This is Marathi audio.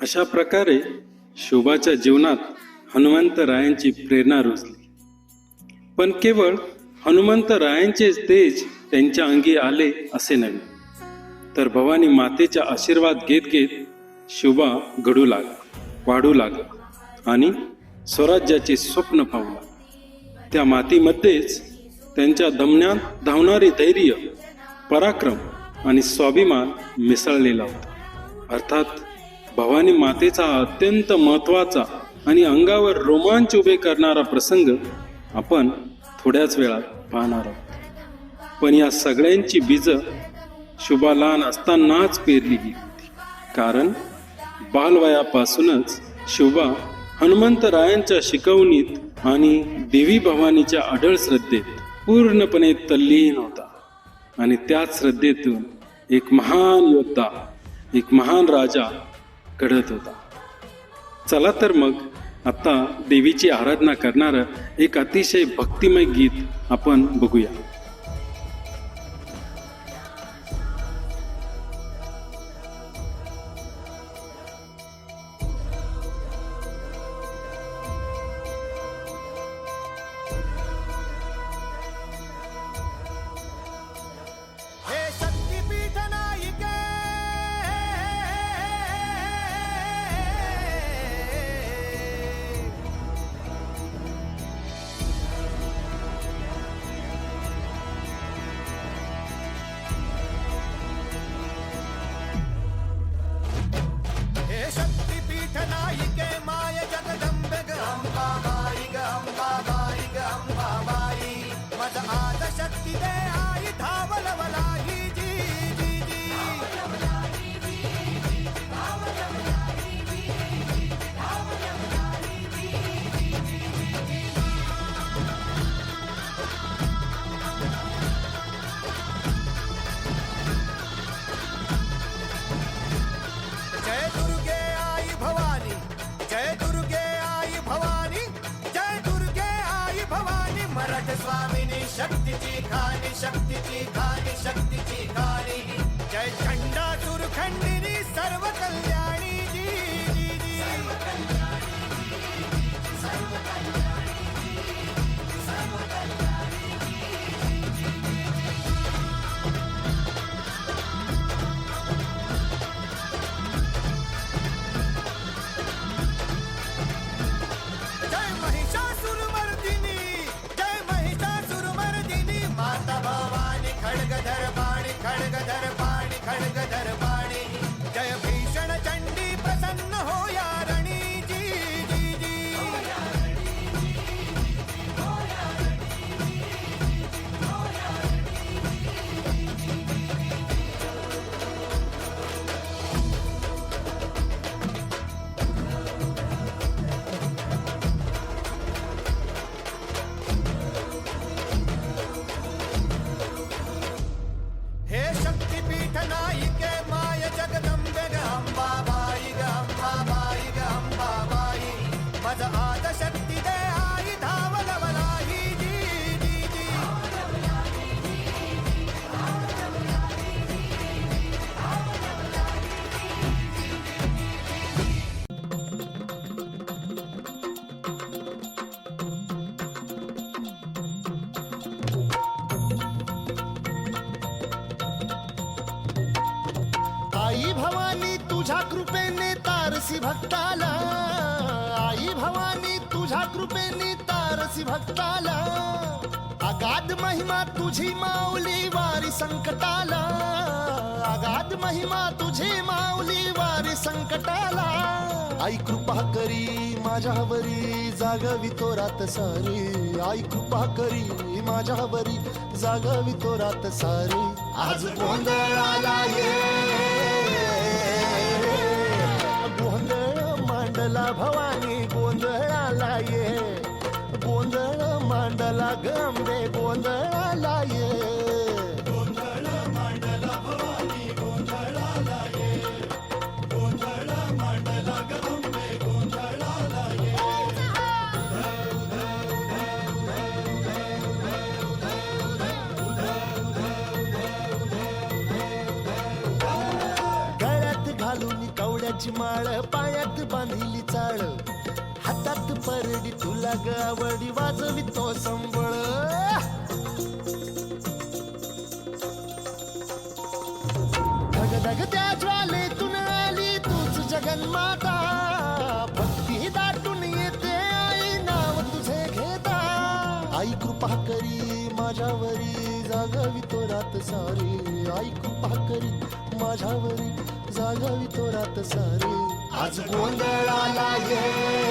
अशा प्रकारे शोभाच्या जीवनात हनुमंतरायांची प्रेरणा रुजली. पण केवळ हनुमंतरायांचेच तेज त्यांच्या अंगी आले असे नव्हे, तर भवानी मातेचा आशीर्वाद घेत घेत शोभा घडू लागला, वाढू लागला आणि स्वराज्याचे स्वप्न पाहू लागला. त्या मातीमध्येच त्यांच्या धमन्यात धावणारे धैर्य, पराक्रम आणि स्वाभिमान मिसळलेला होता. अर्थात भवानी मातेचा अत्यंत महत्त्वाचा आणि अंगावर रोमांच उभे करणारा प्रसंग आपण थोड्याच वेळात पाहणार आहोत. पण या सगळ्यांची बीज शोभा लहान असतानाच पेरली गेली होती. कारण बालवयापासूनच शोभा हनुमंतरायांच्या शिकवणीत आणि देवी भवानीच्या अढळ श्रद्धेत पूर्णपणे तल्लीन होता. आणि त्याच श्रद्धेतून एक महान योद्धा, एक महान राजा घडत होता. चला तर मग आता देवीची आराधना करणारं एक अतिशय भक्तिमय गीत आपण बघूया. शक्तीची खाणी, शक्तीची खाणी, शक्तीची खाणी. जय खंडासुर खंडिनी सर्व कल्याणी जी जी जी. जय महिषासुर मर्दिनी, जय महिषासुर मर्दिनी. माता भवानी खड्गधर पाणी, खड्गधर पाणी, खड्गधर पाणी. जय भीषण चंडी प्रसन्न हो या रणी जी जी जी. हे शक्तिपीठ नायिके माय जगदंबे ग अंबाबाई ग अंबाबाई ग अंबाबाई. मज आद शक्ती दे आई धावलवलाई जी जी जी. आई भवानी तुझ्या कृपेने तारसी भक्ताला, आई भवानी तुझ्या कृपेने तारसी भक्ताला. अगाध महिमा तुझी माऊली वारी संकटाला, अगाध महिमा तुझी माऊली वारी संकटाला. आई कृपा करी माझ्यावरी जागवी तो रात सारी, आई कृपा करी माझ्यावरी जागवी तो रात सारी. आज गोंधळाला ये, गोंधळ मांडला भवानी गोंधळाला ये, गोंधळ मांडला गंबे गोंधळाला ये. गोंधळ मांडला भवानी गोंधळाला ये, गोंधळ मांडला गंबे गोंधळाला ये. गळ्यात घालून कवड्या फुलांची माळ पायात बांधिली चाळ हातात परडी तुला गावडी वाजवितो संबळ धगधग त्या ज्वालेतून आली तूच जगन्माता भक्ती दाटून येते आई नाव तुझे घेता आई कृपा करी माझ्यावरी जागावी तो रात सारी आई कृपा करी माझ्यावरी जागावी तो रात सारी आज गोंधळाला ये